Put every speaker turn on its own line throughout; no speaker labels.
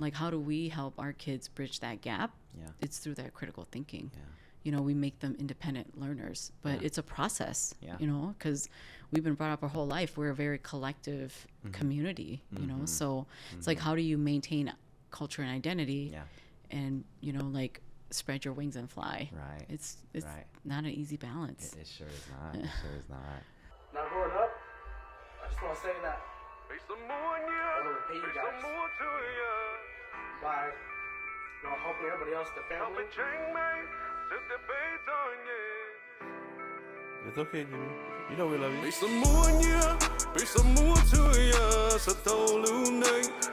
like, how do we help our kids bridge that gap? It's through that critical thinking. We make them independent learners, but it's a process, because we've been brought up our whole life. We're a very collective community, so it's like, how do you maintain culture and identity and, like, spread your wings and fly?
Right.
It's not an easy balance.
It sure is not. It sure is not.
Now growing up, I just want to say that I want to repay you guys by, helping everybody else, the family.
It's okay, Jimmy. You know we love you.
俾什麼呀？俾什麼罪呀？實到了你，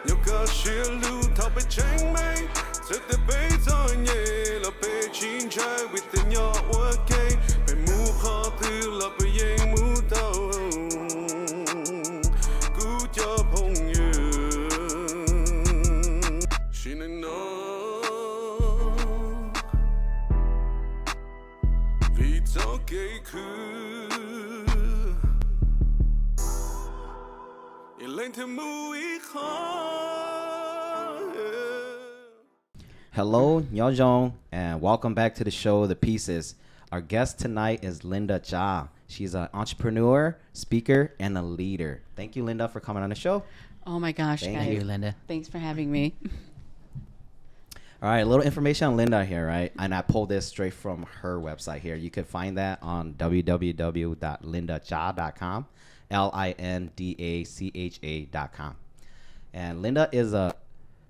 有個血路逃避情美，這的被在夜了被情在 within your work， 被目好的了被熒幕到，孤家朋友，是你呢？
Hello, Nyojong, and welcome back to the show, The Pieces. Our guest tonight is Linda Cha. She's an entrepreneur, speaker, and a leader. Thank you, Linda, for coming on the show.
Oh my gosh, guys.
Thank you, Linda.
Thanks for having me.
All right, a little information on Linda here, right? And I pulled this straight from her website here. You could find that on www.lindacha.com, LINDACHA.com. And Linda is a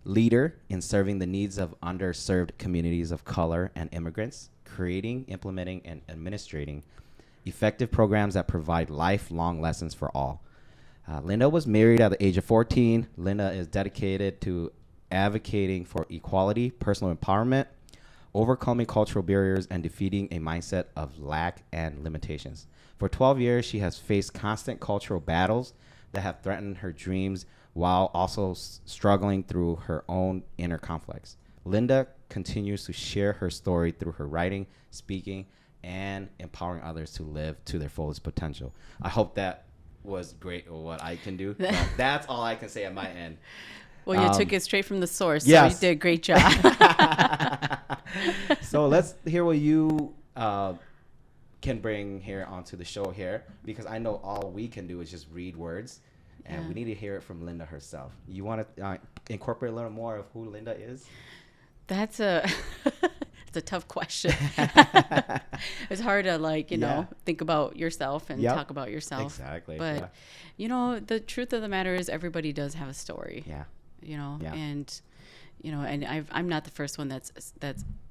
leader in serving the needs of underserved communities of color and immigrants, creating, implementing, and administrating effective programs that provide lifelong lessons for all. Linda was married at the age of 14. Linda is dedicated to advocating for equality, personal empowerment, overcoming cultural barriers, and defeating a mindset of lack and limitations. For 12 years, she has faced constant cultural battles that have threatened her dreams while also struggling through her own inner conflicts. Linda continues to share her story through her writing, speaking, and empowering others to live to their fullest potential. I hope that was great or what I can do. That's all I can say at my end.
Well, you took it straight from the source,
yes.
So you did a great job.
So let's hear what you can bring here onto the show here, because I know all we can do is just read words, and we need to hear it from Linda herself. You want to incorporate a little more of who Linda is?
That's it's a tough question. It's hard to think about yourself and talk about yourself.
Exactly.
But the truth of the matter is everybody does have a story.
Yeah.
And I'm not the first one that's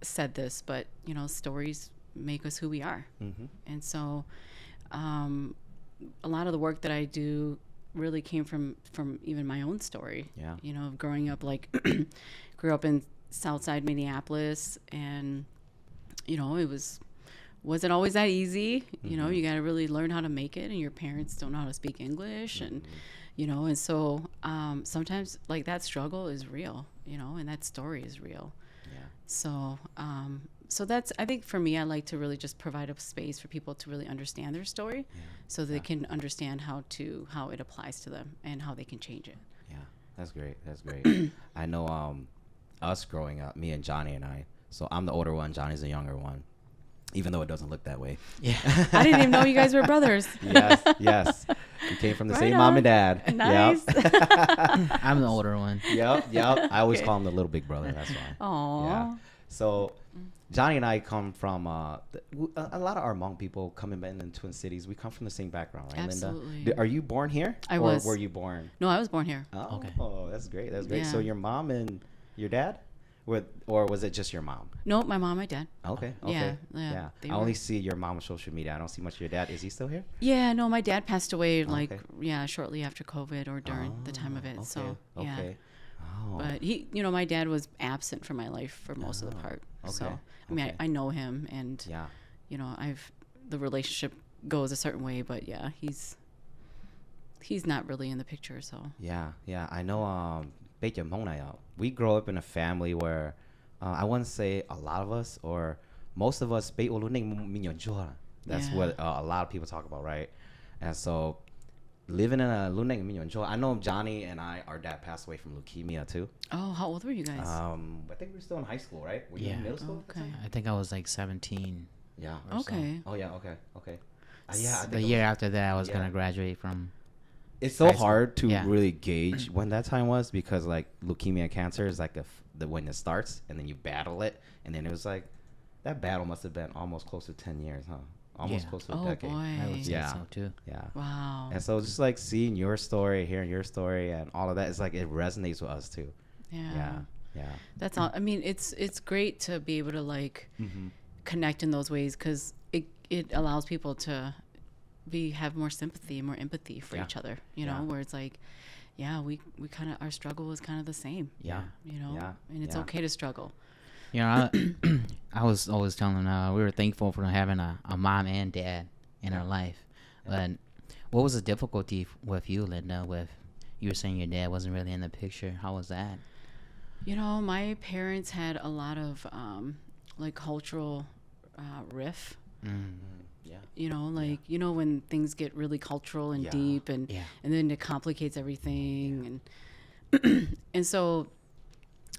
said this, but stories make us who we are.
Mm-hmm.
And so a lot of the work that I do really came from even my own story.
Yeah.
Growing up, grew up in Southside Minneapolis, and it wasn't always that easy.
Mm-hmm.
You got to really learn how to make it, and your parents don't know how to speak English, and and so sometimes that struggle is real, and that story is real.
Yeah.
So that's, I think for me, I like to really just provide a space for people to really understand their story, so they can understand how it applies to them and how they can change it.
Yeah, that's great. That's great. I know us growing up, me and Johnny and I. So I'm the older one. Johnny's the younger one, even though it doesn't look that way.
Yeah.
I didn't even know you guys were brothers.
Yes. We came from the
Right
same
on.
mom and dad.
Nice.
Yep.
I'm the older one.
Yep. I always call him the little big brother. That's why.
Aww.
Yeah. So Johnny and I come from a lot of our Hmong people coming in the Twin Cities. We come from the same background, right,
Absolutely.
Linda? Are you born here?
I
or
was.
Were you born?
No, I was born here.
Oh,
Okay.
Oh, that's great. That's great.
Yeah.
So your mom and your dad, or was it just your mom?
No, my mom, my dad.
Okay.
Yeah.
I only see your mom on social media. I don't see much of your dad. Is he still here?
Yeah, no, my dad passed away
Okay.
shortly after COVID or during the time of it.
Okay.
So yeah.
Okay. Oh.
But he, my dad was absent from my life for most of the part.
Okay.
So I mean,
Okay.
I know him, and
Yeah.
the relationship goes a certain way, but yeah, he's not really in the picture. So
Yeah. I know. We grow up in a family where I wouldn't say a lot of us, or most of us. That's
Yeah.
what a lot of people talk about, right? And so living in a luneng minyo. I know Johnny and our dad passed away from leukemia too.
Oh, how old were you guys?
I think we were still in high school, right? Were you in middle school?
Okay.
I think I was like 17.
Yeah.
Okay.
So. Oh yeah. Okay. Yeah. I
The year after that, I was gonna graduate from.
It's so hard to really gauge when that time was because like leukemia and cancer is like the when it starts and then you battle it and then it was like that battle must have been almost close to 10 years, huh? Almost close to a decade.
Boy.
I would say so too.
Yeah.
Wow.
And so just like seeing your story, hearing your story, and all of that, it's like it resonates with us too.
Yeah.
Yeah.
That's all. I mean, it's great to be able to like connect in those ways because it allows people to have more sympathy, more empathy for each other. You know, where it's like, we kind of our struggle is kind of the same.
Yeah.
You know.
Yeah.
And it's okay to struggle.
You know, I was always telling them we were thankful for having a mom and dad in our life. But what was the difficulty with you, Linda? With you were saying your dad wasn't really in the picture. How was that?
You know, my parents had a lot of like cultural riff.
Yeah.
You know, like you know when things get really cultural and deep and then it complicates everything and so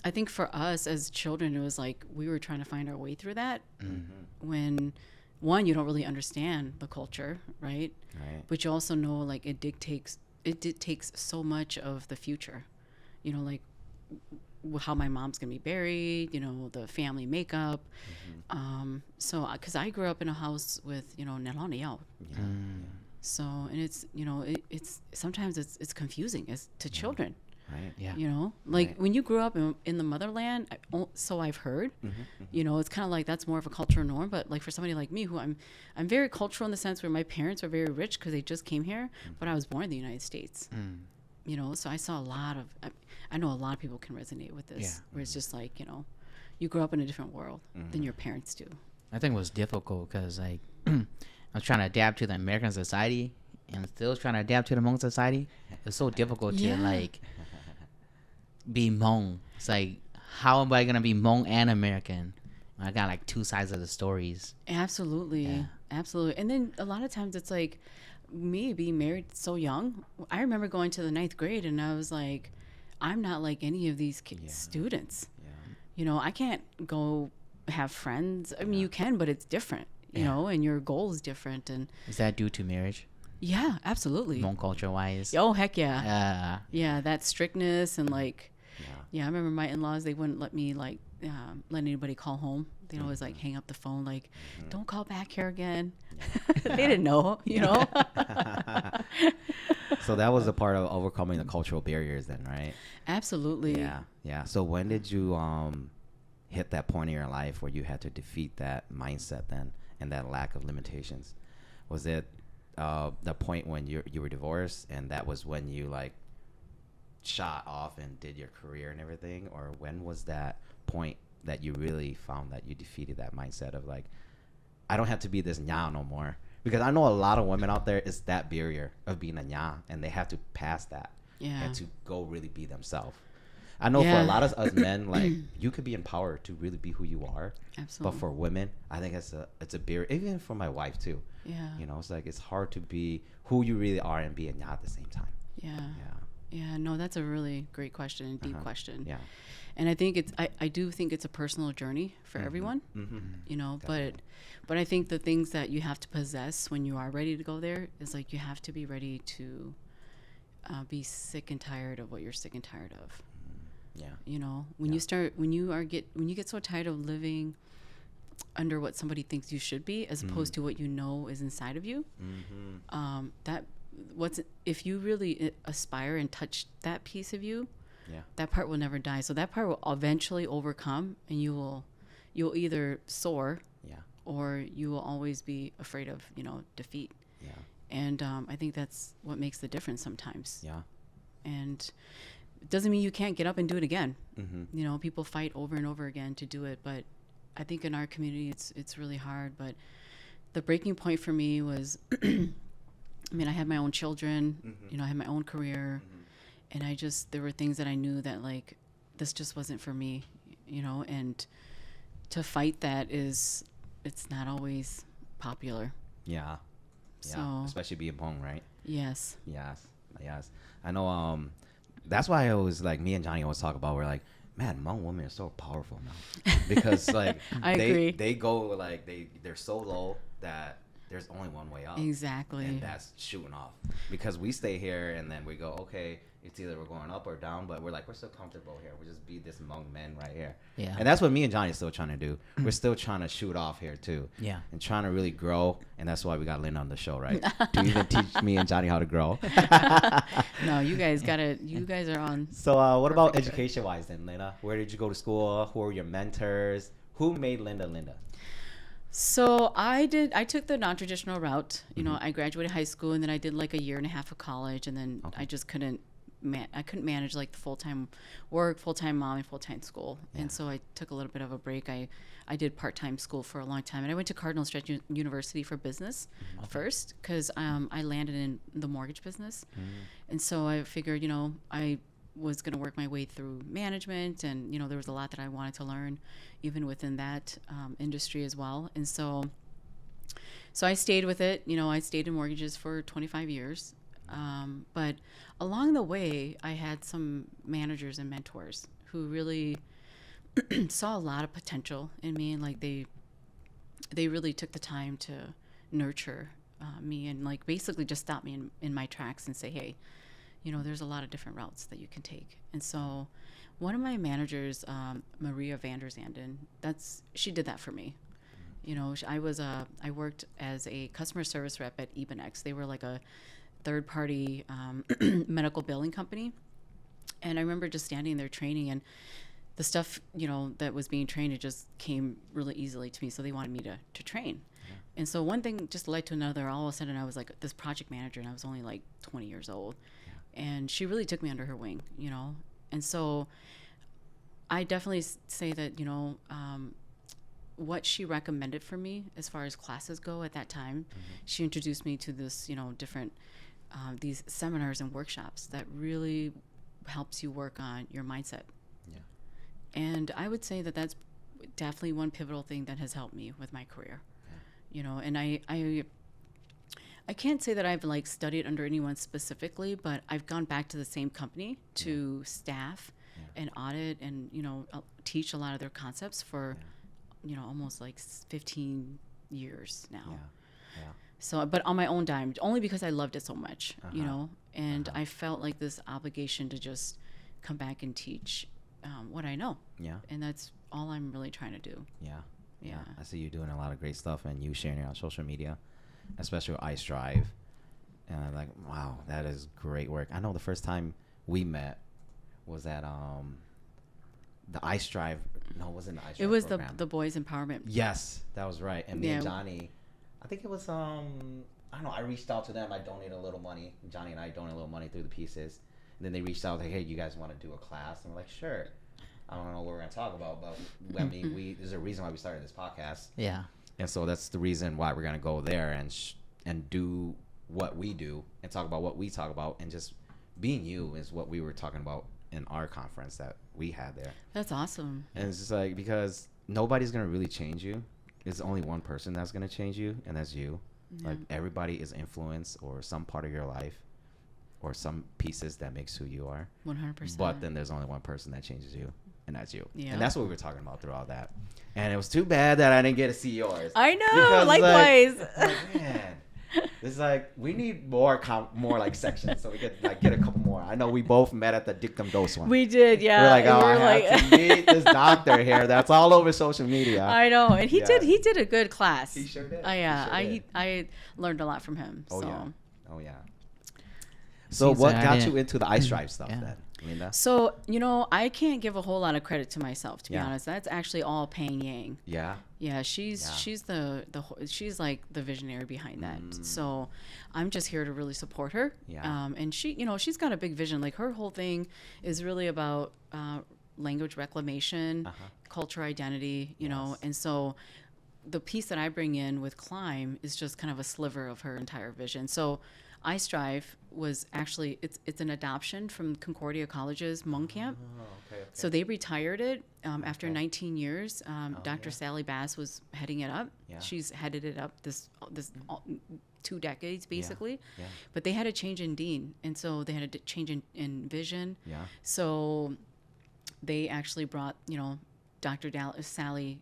I think for us as children it was like we were trying to find our way through that when one you don't really understand the culture, right? But you also know like it dictates so much of the future. You know, like how my mom's gonna be buried, you know, the family makeup. So because I grew up in a house with, you know, Nelani Yao. So and it's, you know, it's sometimes it's confusing as to children.
Right.
Yeah.
You know, like when you grew up in the motherland, so I've heard, you know, it's kind of like that's more of a cultural norm. But like for somebody like me, who I'm very cultural in the sense where my parents are very rich because they just came here, but I was born in the United States. You know, so I saw a lot of, I know a lot of people can resonate with this, where it's just like, you know, you grow up in a different world than your parents do.
I think it was difficult because like I was trying to adapt to the American society and still trying to adapt to the Hmong society. It's so difficult to like be Hmong. It's like, how am I gonna be Hmong and American? I got like two sides of the stories.
Absolutely. And then a lot of times it's like me being married so young. I remember going to the 9th grade and I was like, I'm not like any of these students. You know, I can't go have friends. I mean, you can, but it's different, you know, and your goal is different. And
is that due to marriage?
Yeah, absolutely.
Hmong culture wise.
Oh, heck yeah. Yeah, that strictness and like, I remember my in-laws, they wouldn't let me like let anybody call home. They'd always like hang up the phone, like, don't call back here again. They didn't know, you know.
So that was a part of overcoming the cultural barriers then, right?
Absolutely.
Yeah. So when did you hit that point in your life where you had to defeat that mindset then and that lack of limitations? Was it the point when you were divorced and that was when you like shot off and did your career and everything? Or when was that point that you really found that you defeated that mindset of like, I don't have to be this nya no more? Because I know a lot of women out there, it's that barrier of being a nya and they have to pass that and to go really be themselves. I know for a lot of us men, like you could be empowered to really be who you are.
Absolutely. But
for women, I think it's a barrier. Even for my wife too.
Yeah.
You know, it's like it's hard to be who you really are and be a nya at the same time.
Yeah, no, that's a really great question and deep question.
Yeah.
And I think I do think it's a personal journey for everyone, you know,
Definitely.
but I think the things that you have to possess when you are ready to go there is like you have to be ready to be sick and tired of what you're sick and tired of.
Yeah.
You know, when you get so tired of living under what somebody thinks you should be as opposed to what you know is inside of you, if you really aspire and touch that piece of you, that part will never die. So that part will eventually overcome, and you'll either soar, or you will always be afraid of, you know, defeat.
Yeah.
And I think that's what makes the difference sometimes.
Yeah.
And it doesn't mean you can't get up and do it again. You know, people fight over and over again to do it, but I think in our community it's really hard. But the breaking point for me was I mean, I had my own children, you know, I had my own career, and there were things that I knew that like this just wasn't for me, you know, and to fight that it's not always popular.
Yeah.
So
especially being Hmong, right?
Yes.
Yes. I know. That's why I always like me and Johnny always talk about. We're like, man, Hmong women are so powerful now because like
I agree.
They go like they're so low that there's only one way up.
Exactly.
And that's shooting off because we stay here and then we go, okay, it's either we're going up or down, but we're like, we're still comfortable here. We'll just be this Hmong men right here.
Yeah.
And that's what me and Johnny are still trying to do. We're still trying to shoot off here too.
Yeah.
And trying to really grow. And that's why we got Lynn on the show, right? To even teach me and Johnny how to grow.
No, you guys are on.
So what about education wise then, Linda? Where did you go to school? Who were your mentors? Who made Linda Linda?
So I took the non-traditional route. You know, I graduated high school and then I did like a year and a half of college, and then I just couldn't manage like the full-time work, full-time mom, and full-time school. And so I took a little bit of a break. I did part-time school for a long time, and I went to Cardinal Stretch University for business first because I landed in the mortgage business. And so I figured, you know, I was going to work my way through management, and you know, there was a lot that I wanted to learn even within that industry as well. And so I stayed with it. You know, I stayed in mortgages for 25 years. But along the way, I had some managers and mentors who really saw a lot of potential in me, and like they really took the time to nurture me and like basically just stop me in my tracks and say, hey, you know, there's a lot of different routes that you can take. And so one of my managers, Maria Vander Zanden, she did that for me. You know, I worked as a customer service rep at Ebenex. They were like a third-party medical billing company. And I remember just standing there training, and the stuff, you know, that was being trained, it just came really easily to me. So they wanted me to train. Yeah. And so one thing just led to another. All of a sudden I was like this project manager, and I was only like 20 years old. Yeah. And she really took me under her wing, you know. And so I definitely say that, you know, what she recommended for me as far as classes go at that time, she introduced me to this, you know, different these seminars and workshops that really helps you work on your mindset. Yeah. And I would say that that's definitely one pivotal thing that has helped me with my career. Yeah. You know, and I can't say that I've like studied under anyone specifically, but I've gone back to the same company to staff and audit and, you know, teach a lot of their concepts for, you know, almost like 15 years now. Yeah. Yeah. So, but on my own dime, only because I loved it so much, you know, and I felt like this obligation to just come back and teach what I know. Yeah. And that's all I'm really trying to do. Yeah. Yeah.
I see you doing a lot of great stuff, and you sharing it on social media, especially with iStrive. And I'm like, wow, that is great work. I know the first time we met was at the iStrive. No, it wasn't the iStrive.
It was
program.
the Boys Empowerment.
Yes, that was right. And me and Johnny, I think it was I don't know. I reached out to them. I donated a little money. Johnny and I donated a little money through the pieces. And then they reached out like, hey, you guys want to do a class? And we're like, sure. I don't know what we're gonna talk about, but I mean, there's a reason why we started this podcast. Yeah. And so that's the reason why we're gonna go there and do what we do and talk about what we talk about, and just being you is what we were talking about in our conference that we had there.
That's awesome.
And it's just like, because nobody's gonna really change you. There's only one person that's gonna change you, and that's you. Yeah. Like, everybody is influenced or some part of your life or some pieces that makes who you are.
100%.
But then there's only one person that changes you, and that's you. Yeah. And that's what we were talking about through all that. And it was too bad that I didn't get to see yours.
I know, likewise.
Like, man, it's like we need more like sections so we could like get a couple more. I know we both met at the Dictum Dose one.
We did, yeah.
We're like, oh, I have to meet this doctor here. That's all over social media.
I know, and he did a good class.
He sure did.
I learned a lot from him.
Oh
so.
yeah. Oh yeah. So what got you into the iStrive stuff then, Linda?
So, you know, I can't give a whole lot of credit to myself, to be honest. That's actually all Pang Yang. Yeah. Yeah, she's she's like the visionary behind that. So I'm just here to really support her. Yeah. And she, you know, she's got a big vision. Like, her whole thing is really about language reclamation, culture identity, you know. And so the piece that I bring in with Climb is just kind of a sliver of her entire vision. So I Strive was actually, it's an adoption from Concordia College's Hmong camp.
Okay.
So they retired it after
Okay.
19 years. Dr.
yeah.
Sally Bass was heading it up.
Yeah.
She's headed it up this 2 decades basically.
Yeah.
But they had a change in dean, and so they had a change in vision.
Yeah.
So they actually brought, Dr. Sally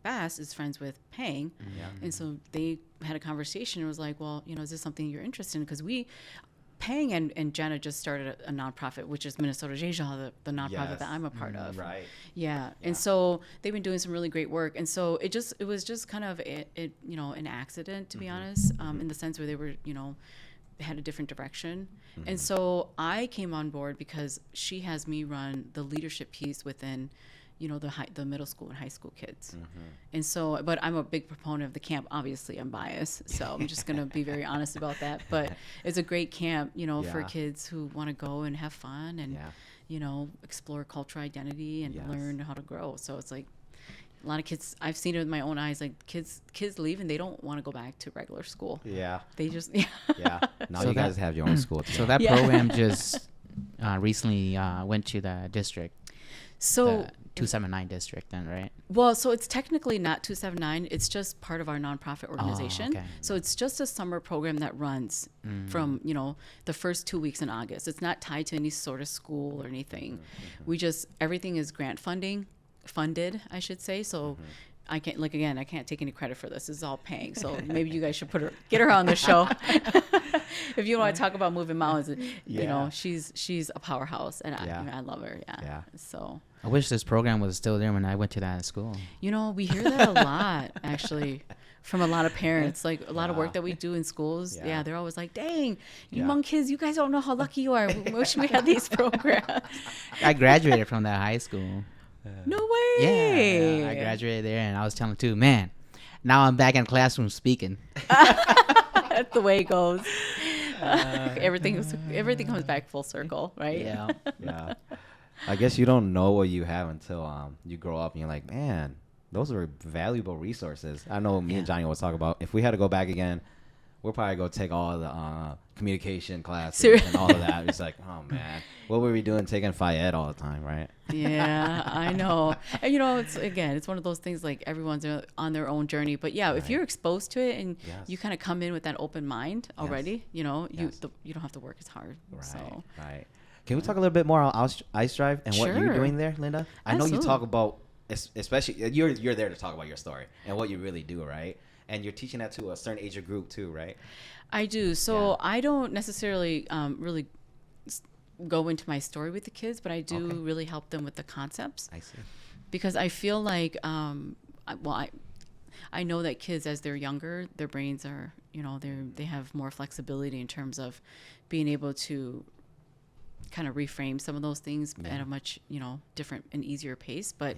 Bass is friends with Pang.
Yeah.
And so they had a conversation and was like, well, is this something you're interested in? Because Pang and Jenna just started a nonprofit, which is Minnesota Jeja, the nonprofit that I'm a part of.
Right.
Yeah. And so they've been doing some really great work. And so it was just kind of, an accident, to be honest, in the sense where they were, had a different direction. And so I came on board because she has me run the leadership piece within the middle school and high school kids. And so, but I'm a big proponent of the camp. Obviously I'm biased, so I'm just going to be very honest about that. But it's a great camp, for kids who want to go and have fun and, explore cultural identity and learn how to grow. So it's like a lot of kids, I've seen it with my own eyes, like kids leave and they don't want to go back to regular school.
Yeah.
They just,
Yeah. Now
So
you guys have your own school too.
So that program just recently went to the district,
so
the 279 district then, right?
Well, so it's technically not 279. It's just part of our nonprofit organization.
okay.
So it's just a summer program that runs from, the first 2 weeks in August. It's not tied to any sort of school or anything. We just, everything is funded, I should say. So I can't take any credit for this. This is all Pang. So maybe you guys should get her on the show. If you want to talk about moving mountains, she's a powerhouse, and I love her. Yeah. So
I wish this program was still there when I went to that school.
we hear that a lot, actually, from a lot of parents. Like a lot of work that we do in schools. Yeah, they're always like, "Dang, you Hmong kids, you guys don't know how lucky you are. We wish we had these programs."
I graduated from that high school.
No way.
Yeah, I graduated there, and I was telling too, man, now I'm back in classroom speaking.
That's the way it goes. Everything comes back full circle, right?
Yeah.
Yeah. I guess you don't know what you have until you grow up and you're like, man, those were valuable resources. I know me and Johnny always talk about, if we had to go back again, we'll probably go take all the communication classes and all of that. It's like, oh man, what were we doing taking Phi-Ed all the time, right?
Yeah, I know. And it's one of those things, like everyone's on their own journey. But yeah, if you're exposed to it and you kind of come in with that open mind already, you don't have to work as hard.
Right.
So.
Right. Can we talk a little bit more on Ice Drive and what you're doing there, Linda? I know you talk about, especially you're there to talk about your story and what you really do, right? And you're teaching that to a certain age group too, right?
I do. So I don't necessarily really go into my story with the kids, but I do really help them with the concepts.
I see.
Because I feel like, I know that kids, as they're younger, their brains are, they have more flexibility in terms of being able to kind of reframe some of those things at a much, different and easier pace. But,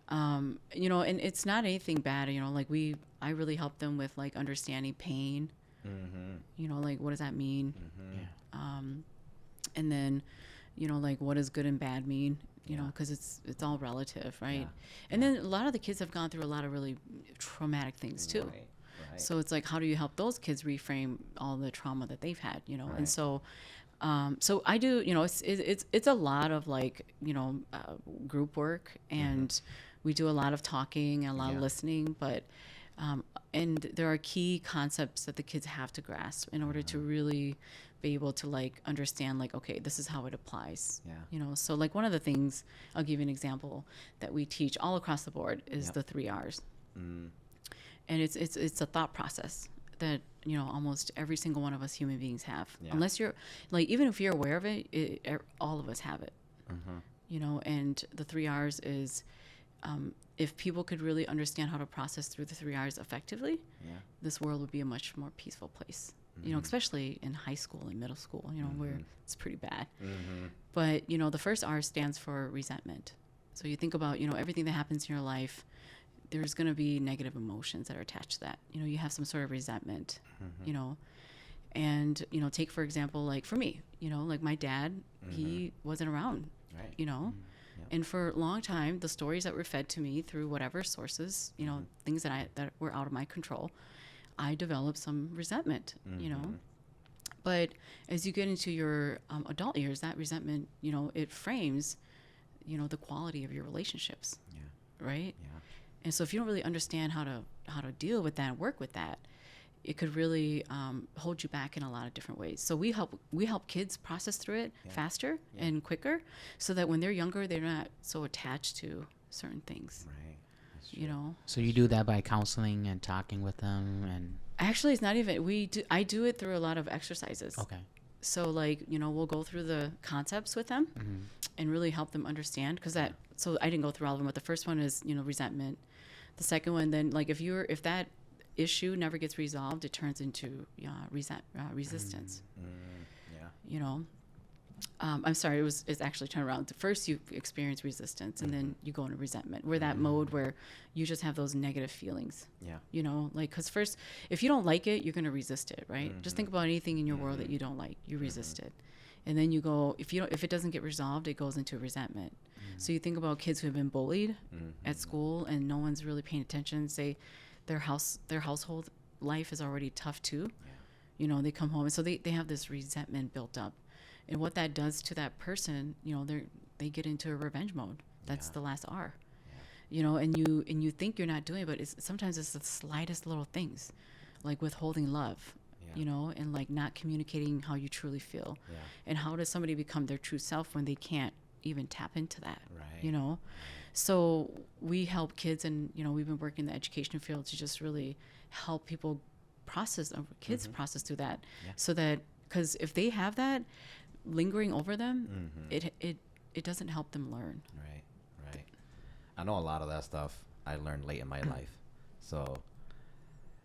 and it's not anything bad, I really help them with like understanding pain, like what does that mean? And then, like what does good and bad mean? Because it's all relative, right? Yeah. And then a lot of the kids have gone through a lot of really traumatic things too. Right. So it's like, how do you help those kids reframe all the trauma that they've had, Right. And so, so I do, it's a lot of like, group work, and we do a lot of talking and a lot of listening, but, and there are key concepts that the kids have to grasp in order to really be able to like understand, like, okay, this is how it applies. So like one of the things, I'll give you an example that we teach all across the board is the 3 R's. And it's a thought process that, almost every single one of us human beings have, unless you're like, even if you're aware of it, all of us have it, and the 3 R's is, if people could really understand how to process through the 3 R's effectively, this world would be a much more peaceful place. Especially in high school and middle school, where it's pretty bad. But, the first R stands for resentment. So you think about, everything that happens in your life, there's going to be negative emotions that are attached to that. You have some sort of resentment, and, take, for example, like for me, like my dad, he wasn't around, and for a long time, the stories that were fed to me through whatever sources, things that were out of my control, I developed some resentment, But as you get into your adult years, that resentment, it frames, the quality of your relationships. Yeah. Right. Yeah. And so if you don't really understand how to deal with that and work with that, it could really hold you back in a lot of different ways. So we help kids process through it faster and quicker, so that when they're younger, they're not so attached to certain things. Right.
So you do that by counseling and talking with them, and
actually, it's not even. I do it through a lot of exercises.
Okay.
So we'll go through the concepts with them and really help them understand, because so I didn't go through all of them, but the first one is resentment. The second one, then if that issue never gets resolved, it turns into resistance. Yeah. I'm sorry, it's actually turned around. First you experience resistance, and then you go into resentment, where that mode where you just have those negative feelings. Yeah. Because first, if you don't like it, you're going to resist it, right? Just think about anything in your world that you don't like, you resist it. And then you go, if it doesn't get resolved, it goes into resentment. So you think about kids who have been bullied at school and no one's really paying attention, say their household life is already tough too. They come home, and so they have this resentment built up. And what that does to that person, they get into a revenge mode. That's the last R. And you think you're not doing it, but sometimes it's the slightest little things, like withholding love, and like not communicating how you truly feel. And how does somebody become their true self when they can't even tap into that? Right. So we help kids, and we've been working in the education field to just really help people process through that, so that, because if they have that lingering over them, it doesn't help them learn.
Right. I know a lot of that stuff I learned late in my life. So,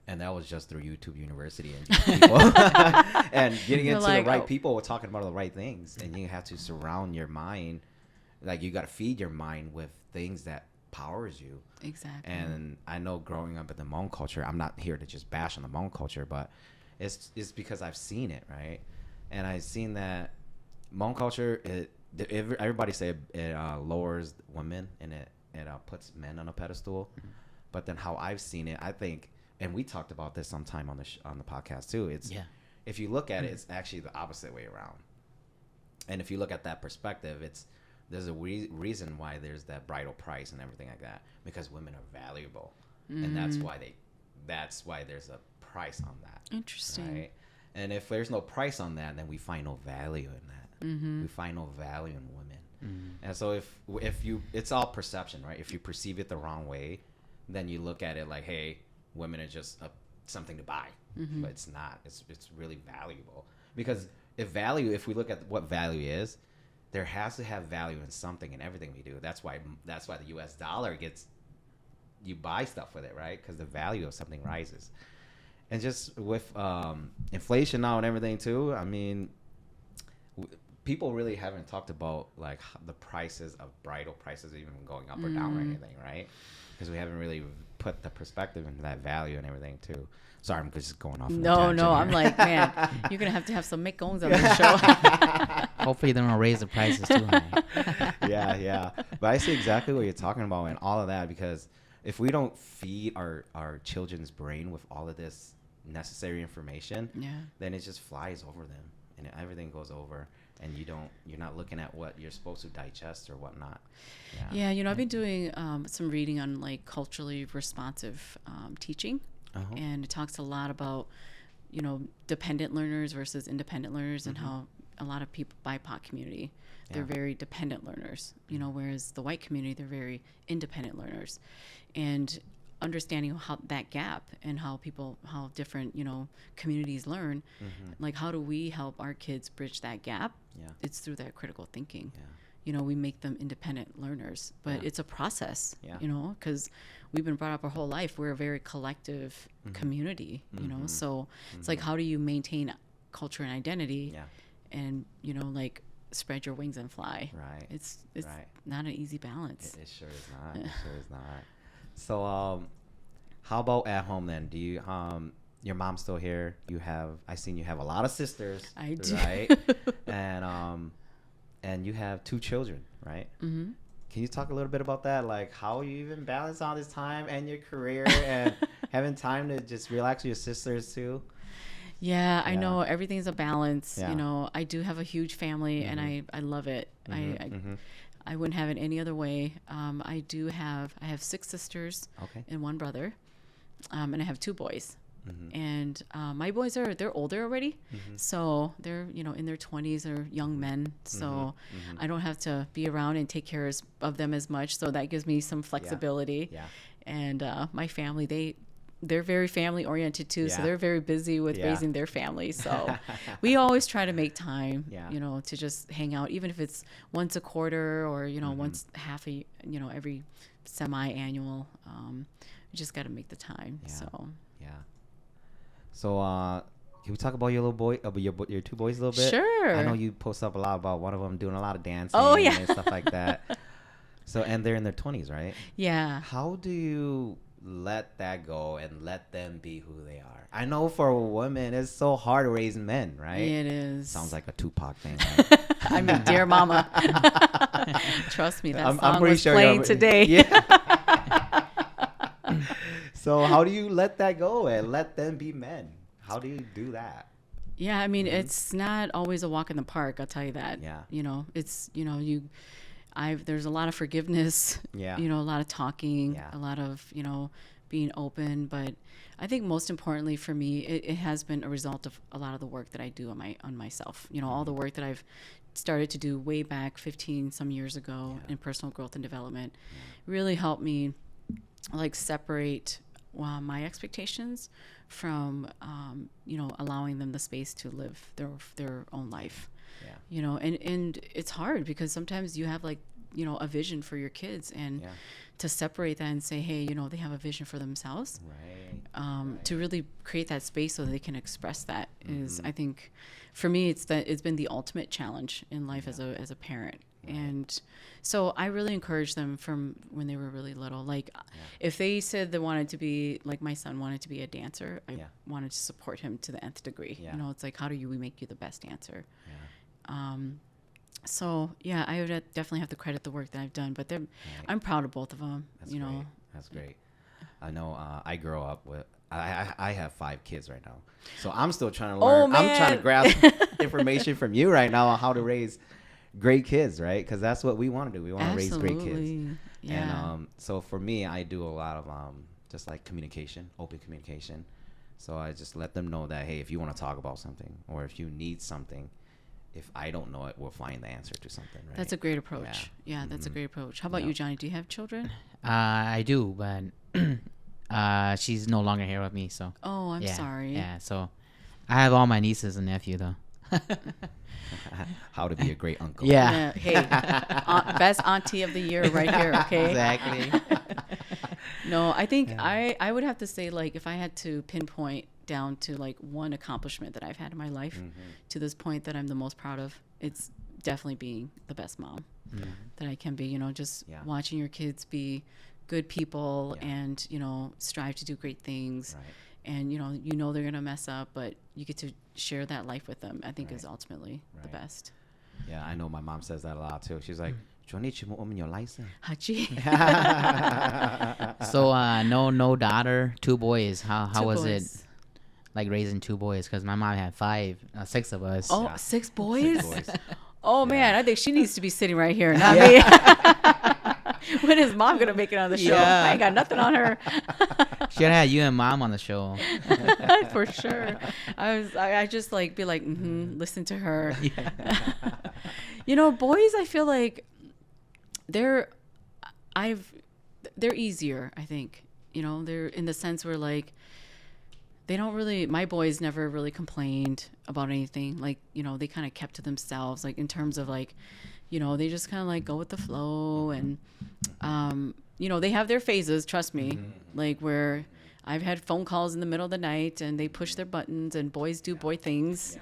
and that was just through YouTube University and people and getting into the right people talking about the right things. And you have to surround your mind, like you got to feed your mind with things that powers you.
Exactly.
And I know growing up in the Hmong culture, I'm not here to just bash on the Hmong culture, but it's because I've seen it, right? And I've seen that Hmong culture, everybody say it lowers women and it puts men on a pedestal. But then how I've seen it, I think, and we talked about this sometime on the podcast too. If you look at it, it's actually the opposite way around. And if you look at that perspective, there's a reason why there's that bridal price and everything like that, because women are valuable, and that's why there's a price on that.
Interesting.
Right? And if there's no price on that, then we find no value in that. We find no value in women. And so if you, it's all perception, right? If you perceive it the wrong way, then you look at it like, hey, women are just something to buy, but it's not. It's really valuable, because if we look at what value is, there has to have value in something in everything we do. That's why the U.S. dollar you buy stuff with it, right? Because the value of something rises. And just with inflation now and everything too, I mean, people really haven't talked about like the prices of bridal prices even going up or down or anything, right? Because we haven't really put the perspective into that value and everything too. Sorry, I'm just going off.
No, I'm like, man, you're gonna have to have some McGones on this show.
Hopefully they don't raise the prices too high.
Yeah. But I see exactly what you're talking about and all of that, because if we don't feed our children's brain with all of this necessary information, then it just flies over them and everything goes over, and you're not looking at what you're supposed to digest or whatnot.
Yeah, I've been doing some reading on like culturally responsive teaching. And it talks a lot about, dependent learners versus independent learners, and how a lot of people, BIPOC community, they're very dependent learners, whereas the white community, they're very independent learners. And understanding how that gap and how different, communities learn, like how do we help our kids bridge that gap? It's through that critical thinking. We make them independent learners, but it's a process, because we've been brought up our whole life. We're a very collective community, so it's like, how do you maintain culture and identity and, like spread your wings and fly?
Right.
It's not an easy balance.
It sure is not. It sure is not. So, how about at home then? Do you, your mom's still here? I seen you have a lot of sisters.
I do.
Right? And you have 2 children, right? Can you talk a little bit about that? Like how you even balance all this time and your career and having time to just relax with your sisters too?
Yeah, I know everything's a balance.
Yeah.
You know, I do have a huge family, and I love it. I wouldn't have it any other way. I have 6 sisters and 1 brother, and I have 2 boys. And my boys they're older already, so they're in their 20s, they're young men, so I don't have to be around and take care of them as much, so that gives me some flexibility. And my family, they're very family oriented too, so they're very busy with raising their family, so we always try to make time to just hang out, even if it's once a quarter or once every semi-annual. We just got to make the time.
So can we talk about your little boy, your 2 boys a little bit?
Sure.
I know you post up a lot about one of them doing a lot of dancing and stuff like that. So, and they're in their 20s, right?
Yeah.
How do you let that go and let them be who they are? I know for women, it's so hard raising men, right?
It is.
Sounds like a Tupac thing. Right?
I mean, Dear Mama. Trust me, that song
I'm pretty
was
sure
playing today.
Yeah. So how do you let that go and let them be men? How do you do that?
Yeah, I mean, it's not always a walk in the park, I'll tell you that.
Yeah.
It's, there's a lot of forgiveness,
Yeah.
a lot of talking,
Yeah.
a lot of, being open. But I think most importantly for me, it has been a result of a lot of the work that I do on myself. All the work that I've started to do way back 15 some years ago in personal growth and development really helped me separate my expectations from allowing them the space to live their own life. And it's hard because sometimes you have a vision for your kids, and to separate that and say, hey, they have a vision for themselves, to really create that space so that they can express that is, I think, for me, it's been the ultimate challenge in life as a parent. And so I really encouraged them from when they were really little. If they said they wanted to be, my son wanted to be a dancer, I wanted to support him to the nth degree. It's how do we make you the best dancer? So I would definitely have to credit the work that I've done, but I'm proud of both of them.
Great. That's great. I know I grow up with, I have 5 kids right now, so I'm still trying to learn. I'm trying to grasp information from you right now on how to raise great kids, right? Because that's what we want to do. We want to raise great kids.
Yeah.
And so for me, I do a lot of just communication, open communication. So I just let them know that, hey, if you want to talk about something or if you need something, if I don't know it, we'll find the answer to something, right?
That's a great approach. Yeah, that's a great approach. How about you, Johnny? Do you have children?
I do, but she's no longer here with me, so.
Oh, I'm sorry.
Yeah, so I have all my nieces and nephew, though.
How to be a great uncle.
Yeah.
Hey, best auntie of the year right here, okay?
Exactly.
No, I think I would have to say, if I had to pinpoint down to one accomplishment that I've had in my life to this point that I'm the most proud of, it's definitely being the best mom that I can be. Just watching your kids be good people and strive to do great things.
Right.
And they're gonna mess up, but you get to share that life with them. I think is ultimately the best.
Yeah, I know my mom says that a lot too. She's like, "Johnny, you want your license?"
Hachi.
So no daughter, 2 boys. How
2
was
boys.
it raising 2 boys? Because my mom had 6 of us.
Oh, 6 boys.
6 boys.
Oh man, I think she needs to be sitting right here, not me. When is mom gonna make it on the show? I ain't got nothing on her.
Should have had you and mom on the show.
For sure. I just be like, listen to her. Boys, I feel like they're easier, I think. They're in the sense where they don't really, my boys never really complained about anything. They kind of kept to themselves, in terms of they just kind of go with the flow. And, they have their phases, trust me, where I've had phone calls in the middle of the night and they push their buttons and boys do boy things,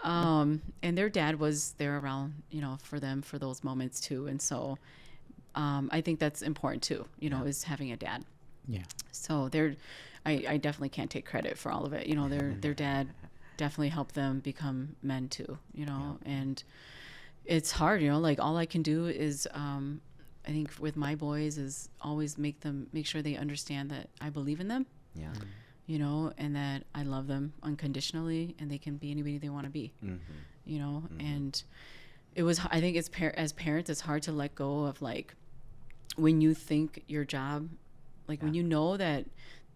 and their dad was there around, for them for those moments too. And so, I think that's important too, is having a dad.
Yeah.
So I definitely can't take credit for all of it. Their dad definitely helped them become men too, and it's hard, all I can do is, I think with my boys is always make sure they understand that I believe in them.
Yeah.
you know, and that I love them unconditionally and they can be anybody they want to be, you know, and it was, I think it's as parents, it's hard to let go of like, when you think your job, like when you know that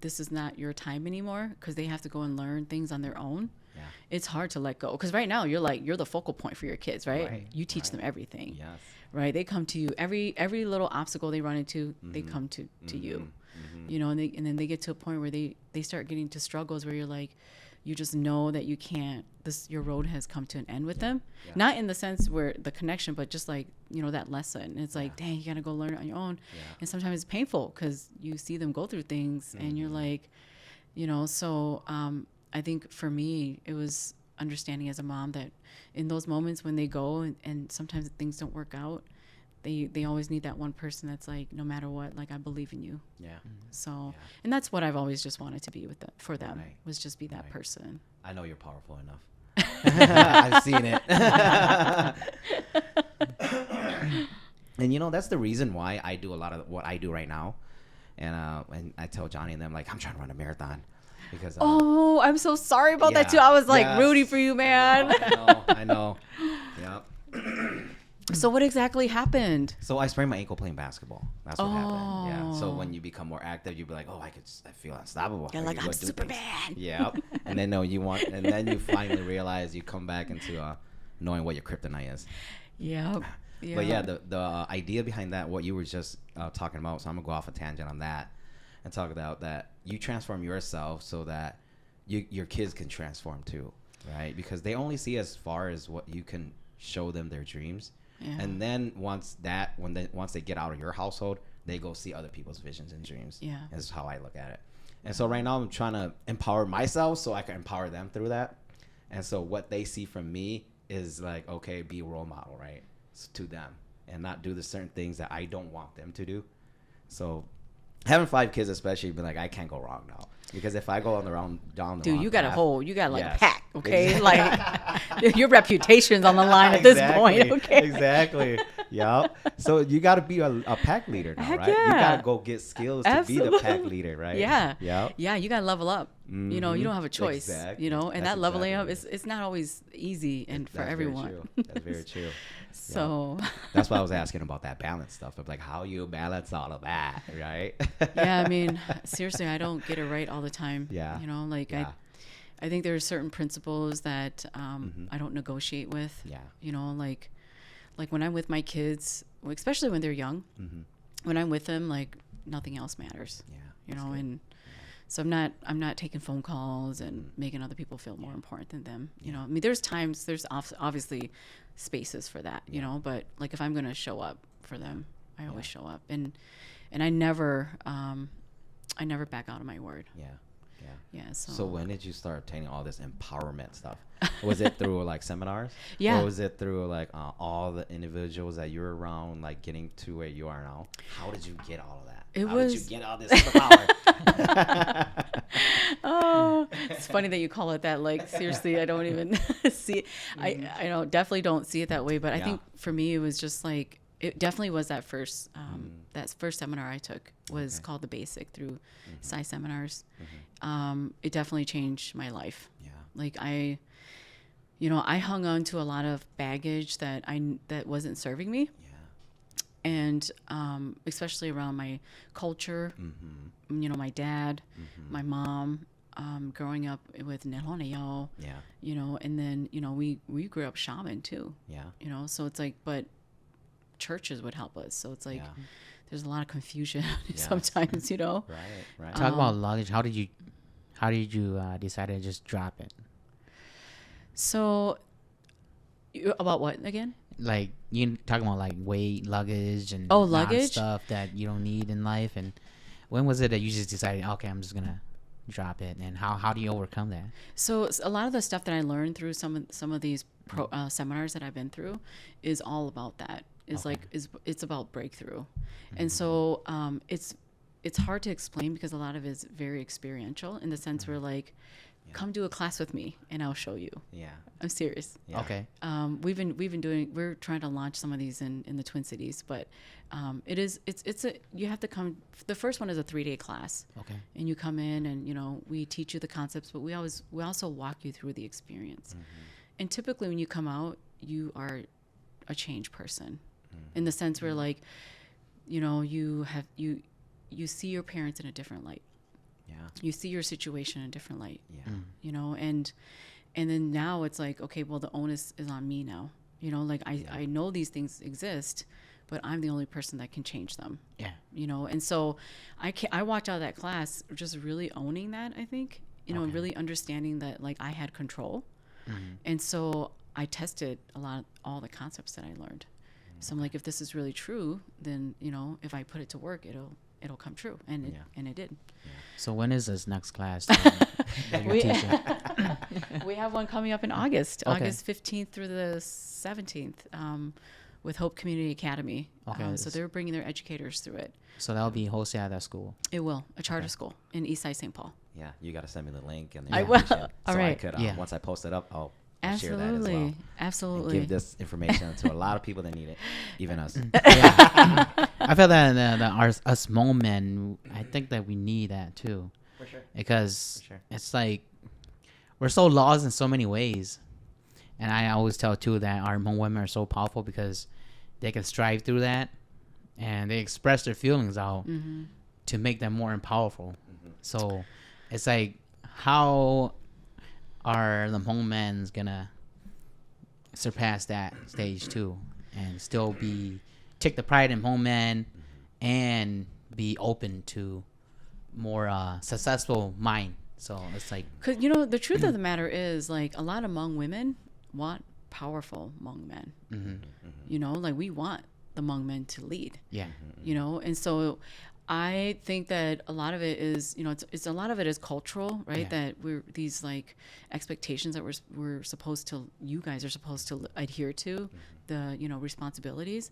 this is not your time anymore because they have to go and learn things on their own. Yeah. It's hard to let go because right now you're the focal point for your kids, right? You teach them everything, right? They come to you every little obstacle they run into, they come to you, you know, and then they get to a point where they start getting to struggles where you're like, you just know that you can't, your road has come to an end with them. Not in the sense where the connection, but just like, you know, that lesson. It's like, dang, you got to go learn it on your own. And sometimes it's painful because you see them go through things and you're like, you know, so I think for me, it was understanding as a mom that in those moments when they go and sometimes things don't work out, they always need that one person that's like, no matter what, like, I believe in you. So, and that's what I've always just wanted to be for them, was just be that person.
I know you're powerful enough. I've seen it. And you know, that's the reason why I do a lot of what I do right now. And I tell Johnny and them, like, I'm trying to run a marathon. Because
I'm so sorry about that too. I was like rooting for you, man.
I know. Yeah.
So what exactly happened?
So I sprained my ankle playing basketball. That's what happened. Yeah. So when you become more active, you'd be like, I feel unstoppable.
You're like, I'm Superman.
Yeah. And then and then you finally realize you come back into knowing what your kryptonite is.
Yeah.
But yeah, the idea behind that, what you were just talking about. So I'm gonna go off a tangent on that and talk about that. You transform yourself so that your kids can transform too, right? Because they only see as far as what you can show them their dreams. Yeah. And then once they get out of your household, they go see other people's visions and dreams. Yeah, that's how I look at it. And so right now I'm trying to empower myself so I can empower them through that. And so what they see from me is like, okay, be a role model, right, to them, and not do the certain things that I don't want them to do. So having 5 kids, especially, be like, I can't go wrong now. Because if I go down the wrong
dude, you got
path,
you got like a pack, okay? Exactly. Like your reputation's on the line at this point, okay?
Exactly. Yep. So you got to be a pack leader now, right? Yeah. You got to go get skills to be the pack leader, right?
Yeah. Yep. Yeah, you got to level up. Mm-hmm. You know, you don't have a choice. Exactly. You know, and that's that leveling up it's not always easy and for everyone.
That's very true.
So
that's why I was asking about that balance stuff of like how you balance all of that, right?
Yeah, I mean, seriously, I don't get it right all the time.
Yeah.
You know, like I think there are certain principles that I don't negotiate with. Yeah. You know, like when I'm with my kids, especially when they're young, when I'm with them, like nothing else matters. Yeah. You know, and so I'm not taking phone calls and making other people feel more important than them. You know, I mean, there's obviously spaces for that, you know, but like if I'm going to show up for them, I always show up, and I never back out of my word. Yeah.
So when did you start obtaining all this empowerment stuff? Was it through like seminars?
Yeah.
Or was it through like all the individuals that you're around, like getting to where you are now? How did you get all of that? How did you get all this superpower?
Oh, it's funny that you call it that. Like seriously, I don't even see it. I definitely don't see it that way. But I think for me, it was just like, it definitely was that first seminar I took was called The Basic through Psy Seminars. It definitely changed my life. Yeah. Like I hung on to a lot of baggage that wasn't serving me. And especially around my culture, you know, my dad, my mom, growing up with Nilhonayo, you know, and then, you know, we grew up shaman too. Yeah. You know, so it's like, but churches would help us. So it's like, there's a lot of confusion sometimes, you know.
Right.
Talk about luggage. How did you decide to just drop it?
So, about what again?
Like you talking about like weight, luggage, and
luggage
stuff that you don't need in life. And when was it that you just decided, okay, I'm just gonna drop it? And how do you overcome that?
So a lot of the stuff that I learned through some of these seminars that I've been through is all about that. It's about breakthrough, and so it's hard to explain because a lot of it is very experiential in the sense where like come do a class with me and I'll show you.
Yeah.
I'm serious.
Yeah.
Okay.
We're trying to launch some of these in the Twin Cities, but you have to come. The first one is a 3-day class.
Okay.
And you come in and, we teach you the concepts, but we also walk you through the experience. And typically when you come out, you are a changed person in the sense where like, you see your parents in a different light.
Yeah.
You see your situation in a different light.
Yeah.
And then now it's like, okay, well, the onus is on me now. I know these things exist, but I'm the only person that can change them.
Yeah.
And so I walked out of that class just really owning that, I think, and really understanding that like I had control. And so I tested all the concepts that I learned. So I'm like, if this is really true, then, if I put it to work, it'll come true. And it did.
So when is this next class that you're teaching?
We have one coming up in August,
Okay.
August 15th through the 17th, with Hope Community Academy.
Okay.
So they're bringing their educators through it.
So that'll be hosted at that school.
It will, a charter school in Eastside St. Paul.
Yeah. You got to send me the link and the
I will.
information.
All
so
right.
I could,
Yeah.
once I post it up, I'll share
Absolutely.
that as well.
Absolutely.
And give this information to a lot of people that need it, even us.
Yeah. I feel that us Hmong men, I think that we need that too.
For sure.
Because
For sure.
it's like we're so lost in so many ways. And I always tell too that our Hmong women are so powerful because they can strive through that and they express their feelings out to make them more powerful. So it's like, how are the Hmong men's gonna surpass that stage too and still take the pride in Hmong men and be open to more successful mind? So it's like,
Because, the truth of the matter is, like, a lot of Hmong women want powerful Hmong men. Like, we want the Hmong men to lead.
yeah.
And so I think that a lot of it is, it's a lot of it is cultural, right?
Yeah.
That we're these like expectations that you guys are supposed to adhere to, the, responsibilities.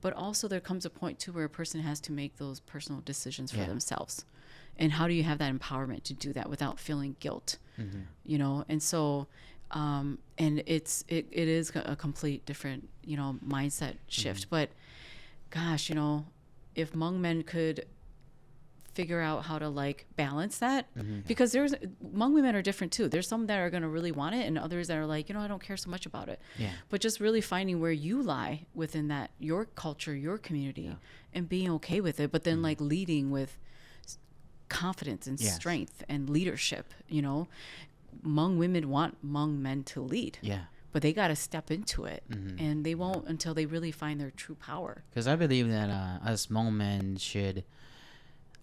But also there comes a point too where a person has to make those personal decisions for
Yeah.
themselves. And how do you have that empowerment to do that without feeling guilt? And so, and it is a complete different, mindset shift. But gosh, if Hmong men could figure out how to like balance that, because Hmong women are different too. There's some that are going to really want it and others that are like, I don't care so much about it.
Yeah.
But just really finding where you lie within that, your culture, your community, and being okay with it, but then like leading with confidence and
Yes.
strength and leadership. Hmong women want Hmong men to lead.
Yeah.
But they got to step into it, and they won't until they really find their true power.
Because I believe that us Hmong men should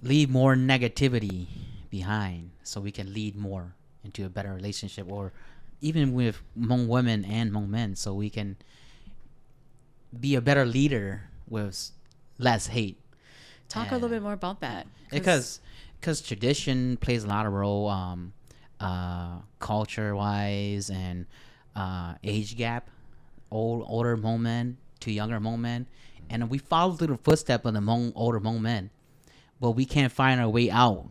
leave more negativity behind so we can lead more into a better relationship, or even with Hmong women and Hmong men, so we can be a better leader with less hate.
Talk a little bit more about that.
Because tradition plays a lot of role, culture-wise and age gap, older Hmong men to younger Hmong men, and we follow through the footsteps of the older Hmong men, but we can't find our way out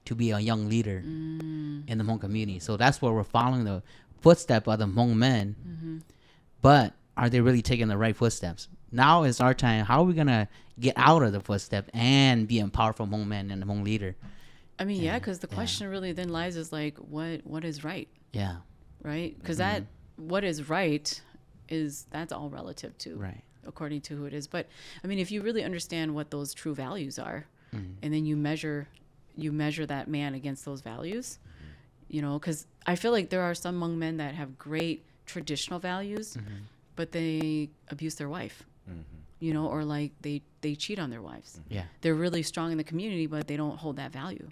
to be a young leader in the Hmong community. So that's where we're following the footsteps of the Hmong men, but are they really taking the right footsteps? Now is our time. How are we gonna get out of the footsteps and be a powerful Hmong man and a Hmong leader?
I mean, because the question really then lies is like, what is right?
Yeah.
Right? Because that what is right that's all relative to,
Right.
according to who it is. But I mean, if you really understand what those true values are, and then you measure that man against those values, because I feel like there are some Hmong men that have great traditional values, but they abuse their wife, or like they cheat on their wives.
Yeah.
They're really strong in the community, but they don't hold that value,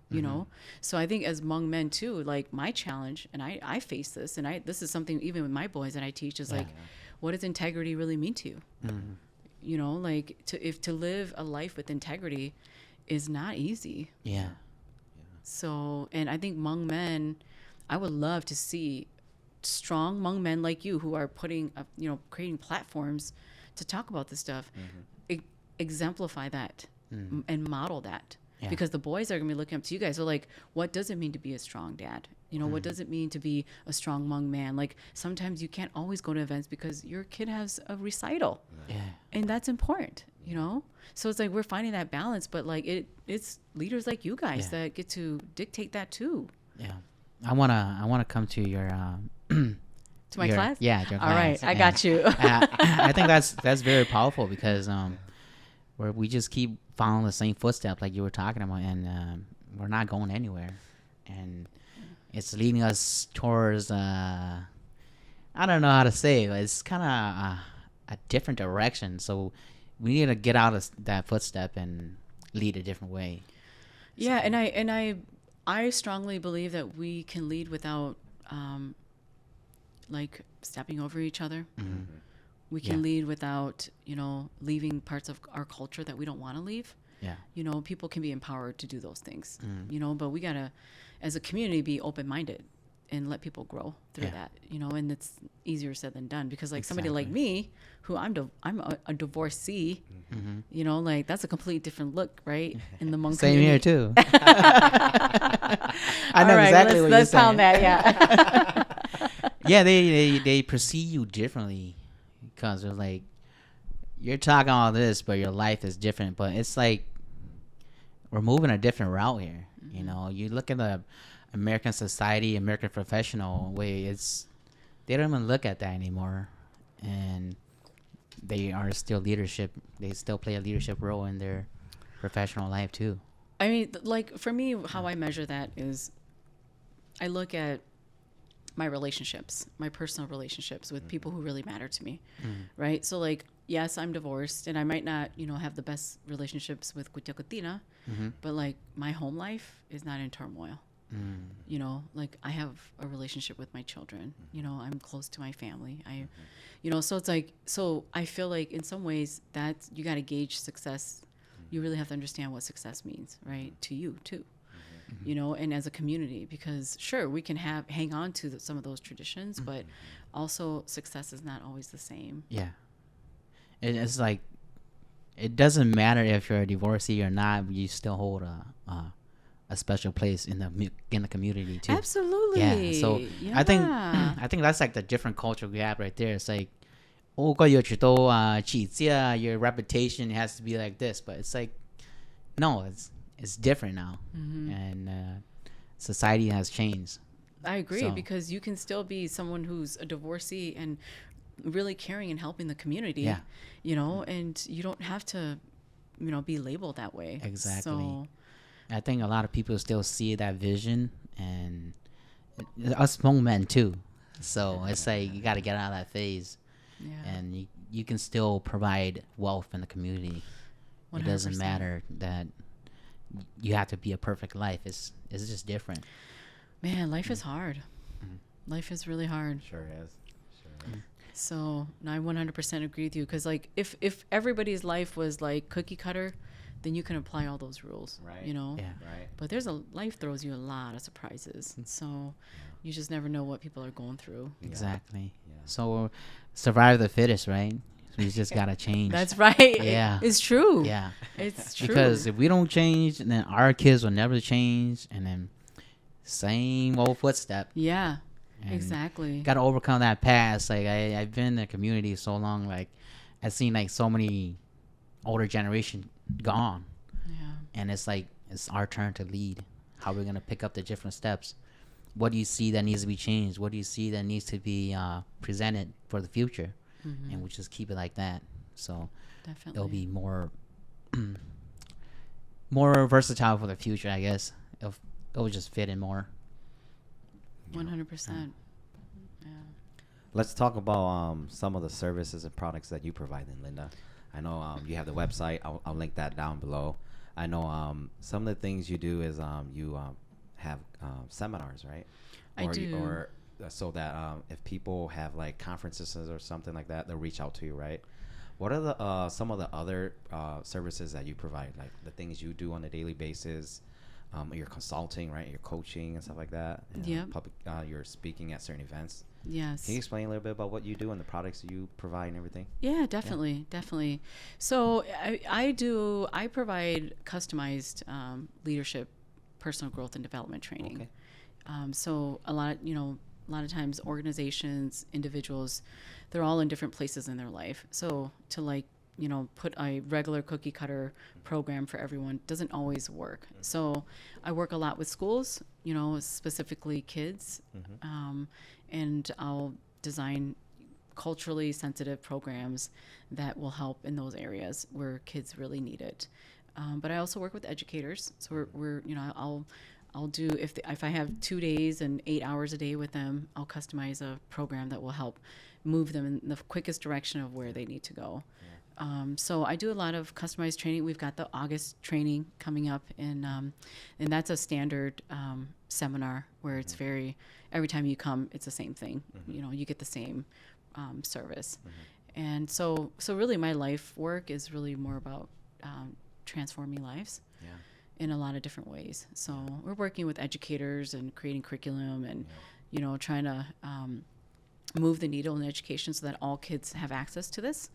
So I think as Hmong men too, like my challenge, and I face this, and this is something even with my boys that I teach is like, what does integrity really mean to you? Like to live a life with integrity is not easy.
Yeah.
So, and I think Hmong men, I would love to see strong Hmong men like you who are putting up, creating platforms to talk about this stuff, exemplify that and model that. because the boys are going to be looking up to you guys. So like, what does it mean to be a strong dad? You know, what does it mean to be a strong Hmong man? Like sometimes you can't always go to events because your kid has a recital, and that's important, you know? So it's like, we're finding that balance, but like it's leaders like you guys that get to dictate that too.
Yeah. I wanna come to your
to my class.
Yeah, your
all
class.
right, I got you.
I think that's very powerful because where we just keep following the same footsteps like you were talking about, and we're not going anywhere, and it's leading us towards I don't know how to say it, but it's kind of a different direction. So we need to get out of that footstep and lead a different way.
Yeah, so. and I strongly believe that we can lead without like stepping over each other. Mm-hmm. We can lead without, you know, leaving parts of our culture that we don't want to leave. Yeah. You know, people can be empowered to do those things, you know, but we got to, as a community, be open-minded and let people grow through that, you know, and it's easier said than done because like somebody like me, who I'm a divorcee, you know, like that's a complete different look, right? In the Hmong
community. Same here too. I know exactly what
let's
you're saying.
Pound that, yeah.
Yeah, they perceive you differently because they're like, you're talking all this, but your life is different. But it's like we're moving a different route here. You know, you look at the American society, American professional way, they don't even look at that anymore, and they are still leadership. They still play a leadership role in their professional life too.
I mean, like for me, how I measure that is, I look at my relationships, my personal relationships with people who really matter to me, right? So like, yes, I'm divorced, and I might not, you know, have the best relationships with Kutiakotina, but like my home life is not in turmoil. You know, like I have a relationship with my children, you know, I'm close to my family. You know, so it's like, so I feel like in some ways that you got to gauge success. You really have to understand what success means, right? To you too, you know, and as a community, because sure, we can hang on to some of those traditions, but also success is not always the same.
Yeah. It's like, it doesn't matter if you're a divorcee or not, you still hold a special place in the community too.
Absolutely.
Yeah. So I think that's like the different culture we have right there. It's like, your reputation has to be like this, but it's like, no, it's different now, and society has changed.
I agree, because you can still be someone who's a divorcee and really caring and helping the community. Yeah. You know, and you don't have to, you know, be labeled that way.
Exactly.
So
I think a lot of people still see that vision, and us Hmong men too. So it's like you got to get out of that phase, and you can still provide wealth in the community. 100%. It doesn't matter that you have to be a perfect life. It's just different.
Man, life is hard. Life is really hard.
Sure is.
So no, I 100% agree with you, because like if everybody's life was like cookie cutter, then you can apply all those rules, right? You know,
right.
But life throws you a lot of surprises, so you just never know what people are going through.
Exactly. Yeah. So survive the fittest, right? So you just gotta change.
That's right.
Yeah,
it's true.
Yeah,
it's true.
Because if we don't change, then our kids will never change, and then same old footstep.
Yeah. And exactly.
Got to overcome that past. Like I've been in the community so long. Like I've seen like so many older generation gone. Yeah. And it's like it's our turn to lead. How we're gonna pick up the different steps. What do you see that needs to be changed? What do you see that needs to be presented for the future? And we just keep it like that. So definitely it'll be more more versatile for the future, I guess. It'll just fit in more.
100%. Yeah.
Let's talk about some of the services and products that you provide then, Linda. I know you have the website. I'll link that down below. I know some of the things you do is you have seminars, right?
I do.
So that if people have like conferences or something like that, they'll reach out to you, right? What are the some of the other services that you provide, like the things you do on a daily basis? You're consulting, right? You're coaching and stuff like that.
Yeah.
You're speaking at certain events.
Yes.
Can you explain a little bit about what you do and the products you provide and everything?
Yeah, definitely. So I provide customized leadership, personal growth, and development training.
Okay.
So a lot of times organizations, individuals, they're all in different places in their life. So to put a regular cookie cutter program for everyone doesn't always work. So I work a lot with schools, specifically kids, and I'll design culturally sensitive programs that will help in those areas where kids really need it. But I also work with educators. So I'll do, if I have 2 days and 8 hours a day with them, I'll customize a program that will help move them in the quickest direction of where they need to go. So I do a lot of customized training. We've got the August training coming up, and that's a standard seminar where it's every time you come, it's the same thing. You get the same service. And so really my life work is really more about transforming lives in a lot of different ways. So we're working with educators and creating curriculum and, trying to move the needle in education so that all kids have access to this.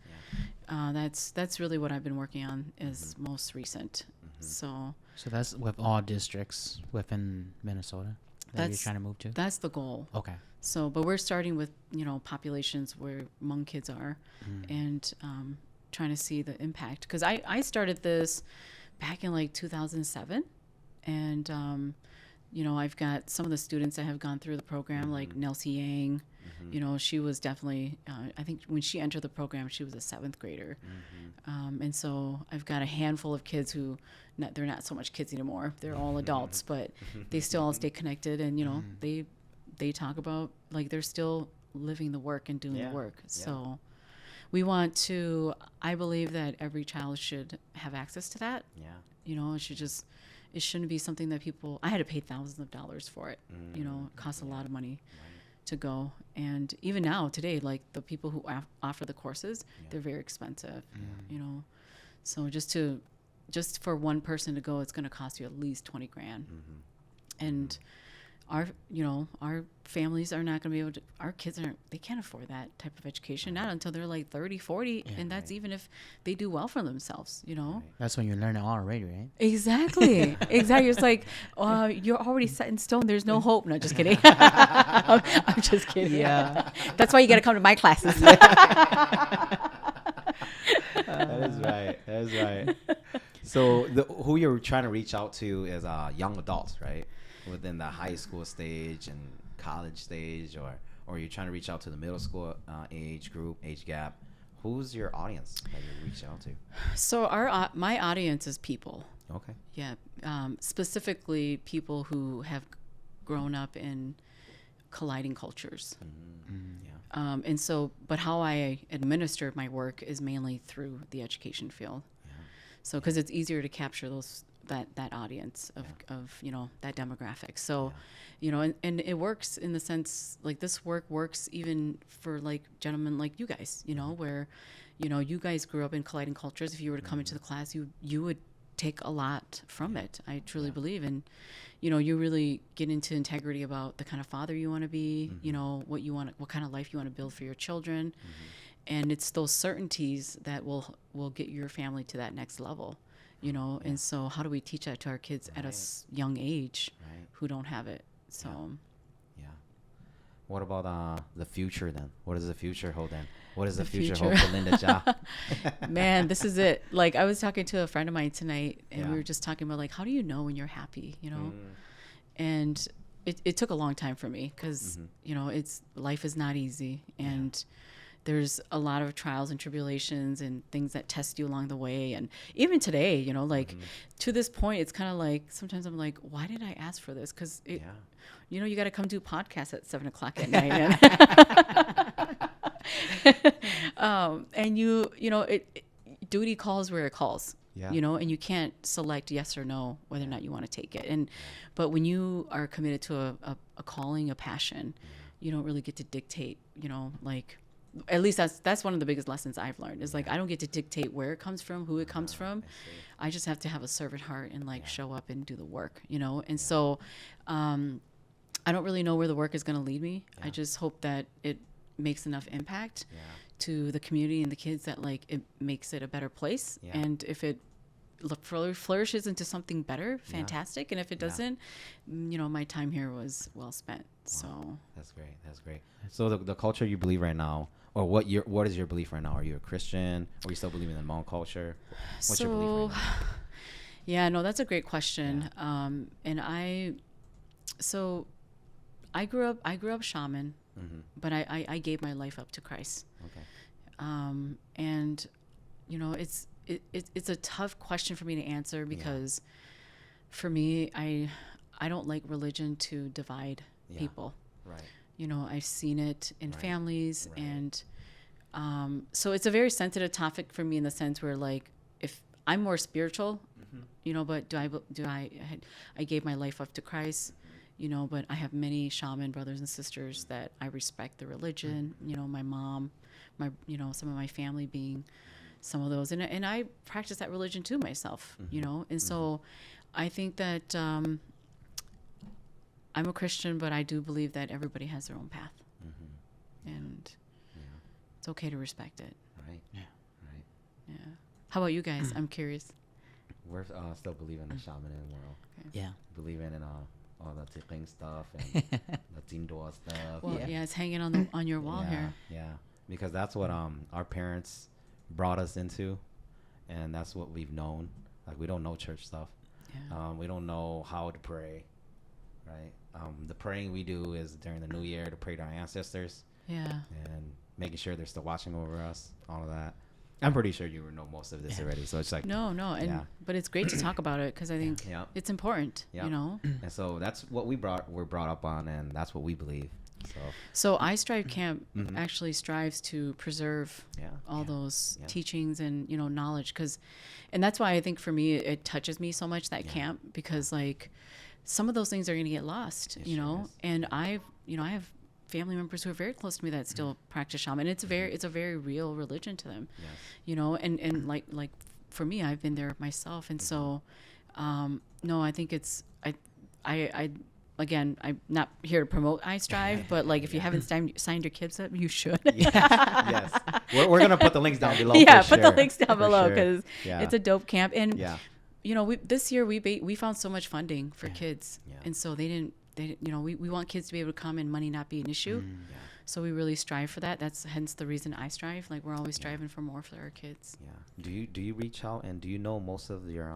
That's really what I've been working on is most recent. So
that's with all districts within Minnesota that you're trying to move to?
That's the goal.
Okay.
So, but we're starting with, populations where Hmong kids are and trying to see the impact. Because I started this back in 2007. And, I've got some of the students that have gone through the program, like Nelsie Yang. She was definitely, I think when she entered the program, she was a 7th grader. And so I've got a handful of kids who, they're not so much kids anymore. They're all adults, but they still all stay connected. And, they talk about, they're still living the work and doing the work. So we want to, I believe that every child should have access to that. It shouldn't be something that I had to pay thousands of dollars for it. It costs a lot of money to go. And even now, today, the people who offer the courses, they're very expensive, So just for one person to go, it's going to cost you at least 20 grand. And our families are not going to be able to, our kids they can't afford that type of education, not until they're 30, 40. And that's even if they do well for themselves,
That's when you learn it all already, right?
Exactly. It's you're already set in stone. There's no hope. No, just kidding. I'm just kidding.
Yeah.
That's why you got to come to my classes.
That is right. So who you're trying to reach out to is young adults, right? Within the high school stage and college stage, or you're trying to reach out to the middle school age gap. Who's your audience that you reach out to? So
my audience is people.
Okay.
Yeah. Specifically people who have grown up in colliding cultures. And so, but how I administer my work is mainly through the education field. So, because it's easier to capture that audience of that demographic. So, and it works in the sense this work works even for gentlemen like you guys, where, you guys grew up in colliding cultures. If you were to come into the class, you would take a lot from it. I truly believe. And, you really get into integrity about the kind of father you want to be, what kind of life you want to build for your children. And it's those certainties that will get your family to that next level. And so how do we teach that to our kids at a young age who don't have it? So,
What about the future then? What does the future hold then? What does the future hold for Linda Jia?
Man, this is it. I was talking to a friend of mine tonight, and we were just talking about how do you know when you're happy, And it took a long time for me because, life is not easy, and there's a lot of trials and tribulations and things that test you along the way. And even today, to this point, it's kind of sometimes I'm why did I ask for this? Because you got to come do podcasts at 7:00 at night. And duty calls where it calls. And you can't select yes or no whether or not you want to take it. But when you are committed to a calling, a passion, you don't really get to dictate, at least that's one of the biggest lessons I've learned is I don't get to dictate where it comes from, who it comes from. I just have to have a servant heart and show up and do the work, And so I don't really know where the work is going to lead me. I just hope that it makes enough impact to the community and the kids that like it makes it a better place. And if it flourishes into something better, fantastic. And if it doesn't, my time here was well spent. Wow. So
that's great. So the culture you believe right now, or what is your belief right now? Are you a Christian? Or are you still believing in the Hmong culture? What's your belief right now?
Yeah, no, that's a great question. And I grew up shaman, but I gave my life up to Christ.
Okay.
And it's a tough question for me to answer because for me, I don't like religion to divide people.
Right.
I've seen it in families, and so it's a very sensitive topic for me in the sense where like if I'm more spiritual, but I gave my life up to Christ, but I have many shaman brothers and sisters that I respect the religion, my mom, some of my family being some of those, and I practice that religion too myself, and so I think that I'm a Christian, but I do believe that everybody has their own path, and it's okay to respect it.
Right.
Yeah. How about you guys? I'm curious.
We're still believing in the shamanism world.
Okay.
Yeah.
Believing in all the tickling stuff and the Tindor stuff.
Well, it's hanging on your wall here.
Yeah, because that's what our parents brought us into, and that's what we've known. Like we don't know church stuff.
Yeah.
We don't know how to pray, right? The praying we do is during the New Year to pray to our ancestors.
Yeah.
And making sure they're still watching over us, all of that. I'm pretty sure you know most of this already, so it's like
no, but it's great to talk about it because I think it's important,
And so that's what we're brought up on, and that's what we believe.
So I Strive Camp actually strives to preserve all those teachings and knowledge, and that's why I think for me it touches me so much, that camp, because like some of those things are going to get lost, and I have family members who are very close to me that still practice shaman. It's a very real religion to them, and like for me, I've been there myself, and so no, I think it's I again, I'm not here to promote I Strive, but like if you haven't signed your kids up, you should.
Yes, we're gonna put the links down below.
Put the links down below because it's a dope camp, and this year we found so much funding for kids, and so we want kids to be able to come and money not be an issue. So we really strive for that. That's hence the reason I Strive. Like we're always striving for more for our kids.
Do you reach out, and do you know most of your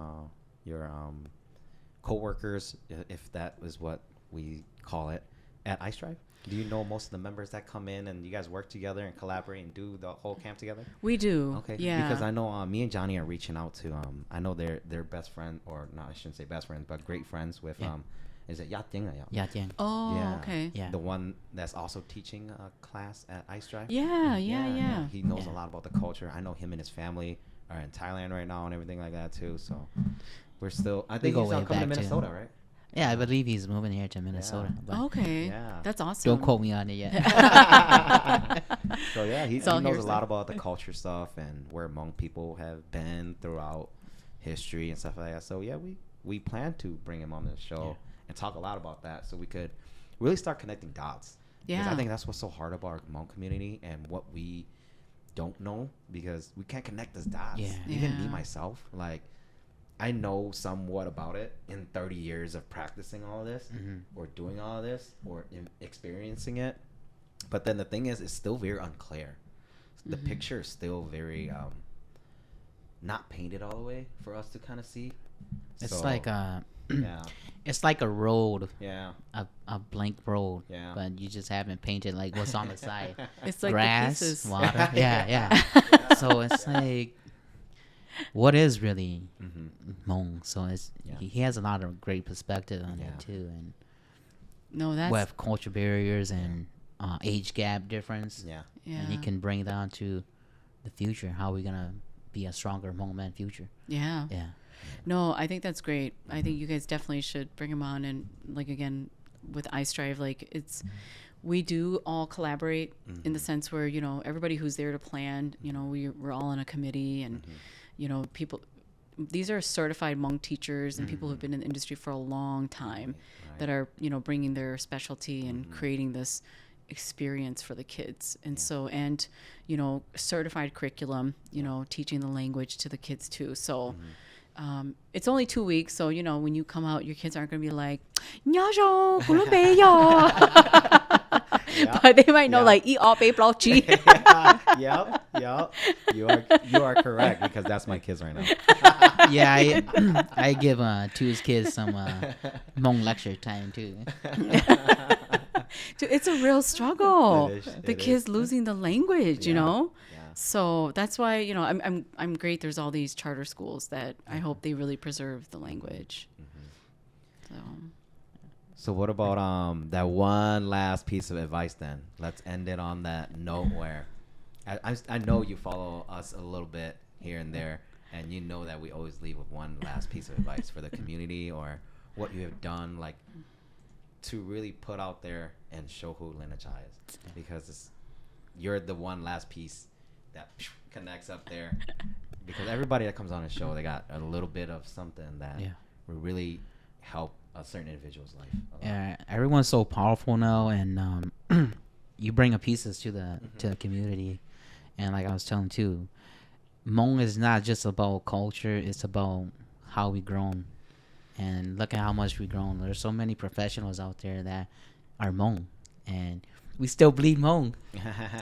co-workers, if that is what we call it, at I Strive? Do you know most of the members that come in and you guys work together and collaborate and do the whole camp together?
We do.
Okay. Yeah. Because I know me and Johnny are reaching out to I know they're best friend, or no, I shouldn't say best friends, but great friends with is it Yat-Ting?
Yat-Ting.
Oh, okay.
Yeah.
The one that's also teaching a class at I Strive.
Yeah.
He knows a lot about the culture. I know him and his family are in Thailand right now and everything like that too. So we're still. I think he's coming to Minnesota, right?
Yeah, I believe he's moving here to Minnesota.
Okay.
Yeah.
That's awesome.
Don't quote me on it yet.
So yeah, he knows a lot about the culture stuff and where Hmong people have been throughout history and stuff like that. So yeah, we plan to bring him on the show and talk a lot about that, so we could really start connecting dots. Yeah. Because I think that's what's so hard about our Hmong community and what we don't know, because we can't connect those dots. Yeah. Even me myself, like I know somewhat about it in 30 years of practicing all of this or doing all of this or experiencing it. But then the thing is, it's still very unclear. The picture is still very not painted all the way for us to kind of see.
It's like it's like a road.
Yeah.
A blank road.
Yeah.
But you just haven't painted like what's on the side.
It's like
grass, water. Yeah. So it's like, what is really Hmong? So it's he has a lot of great perspective on it too, and with culture barriers and age gap difference. And he can bring that to the future. How are we gonna be a stronger Hmong man future? Yeah.
No, I think that's great. I think you guys definitely should bring him on, and like again with I Strive, like we do all collaborate in the sense where everybody who's there to plan, we're all on a committee, and people these are certified Hmong teachers and people who've been in the industry for a long time that are, you know, bringing their specialty and creating this experience for the kids. And so, and, you know, certified curriculum, you know, teaching the language to the kids too. So it's only 2 weeks. So, you know, when you come out, your kids aren't going to be like, "Nyajo, gulubeyo." But they might know like, "E op block G."
Yep. You are correct, because that's my kids right now.
Yeah, I give Tu's kids some Hmong lecture time too.
Dude, it's a real struggle. The
It
kids
is.
losing the language, you know?
Yeah.
So that's why, you know, I'm great. There's all these charter schools that I hope they really preserve the language.
So what about that one last piece of advice then? Let's end it on that note where I know you follow us a little bit here and there, and you know that we always leave with one last piece of advice for the community, or what you have done, like, to really put out there and show who Linda Cha is, because you're the one last piece that connects up there, because everybody that comes on the show, they got a little bit of something that will really help a certain individual's life.
Yeah, everyone's so powerful now, and you bring a pieces to the community. And like I was telling too, Hmong is not just about culture; it's about how we grown. And look at how much we grown. There's so many professionals out there that are Hmong, and we still bleed Hmong.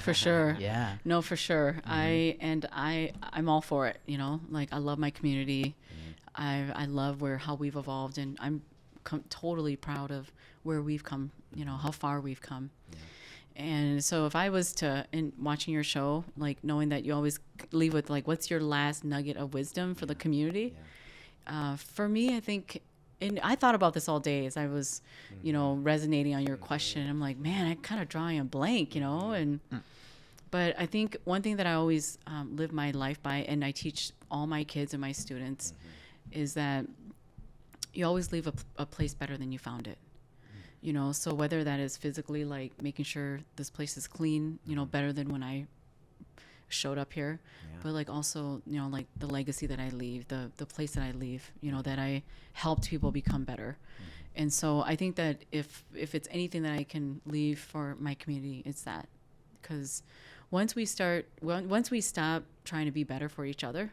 For sure.
Yeah.
No, for sure. I'm all for it. You know, like, I love my community. I love how we've evolved, and I'm totally proud of where we've come. You know, how far we've come. And so if I was to, in watching your show, like, knowing that you always leave with like, what's your last nugget of wisdom for the community? For me, I think, and I thought about this all day as I was, you know, resonating on your question. I'm like, man, I kind of drawing a blank, you know, but I think one thing that I always live my life by, and I teach all my kids and my students, is that you always leave a place better than you found it. You know, so whether that is physically, like making sure this place is clean, you know, better than when I showed up here, but like also, you know, like the legacy that I leave, the place that I leave, you know, that I helped people become better. And so I think that if it's anything that I can leave for my community, it's that. Because once we stop trying to be better for each other,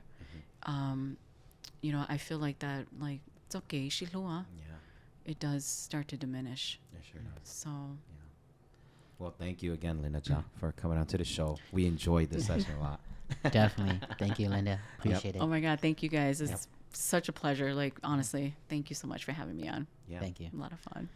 you know, I feel like that, like, it's okay, it does start to diminish.
It sure does.
So
well, thank you again, Linda Cha, for coming on to the show. We enjoyed this session a lot.
Definitely. Thank you, Linda. Appreciate it.
Oh my God, thank you guys. It's such a pleasure. Like, honestly, thank you so much for having me on.
Yeah.
Thank you.
A lot of fun.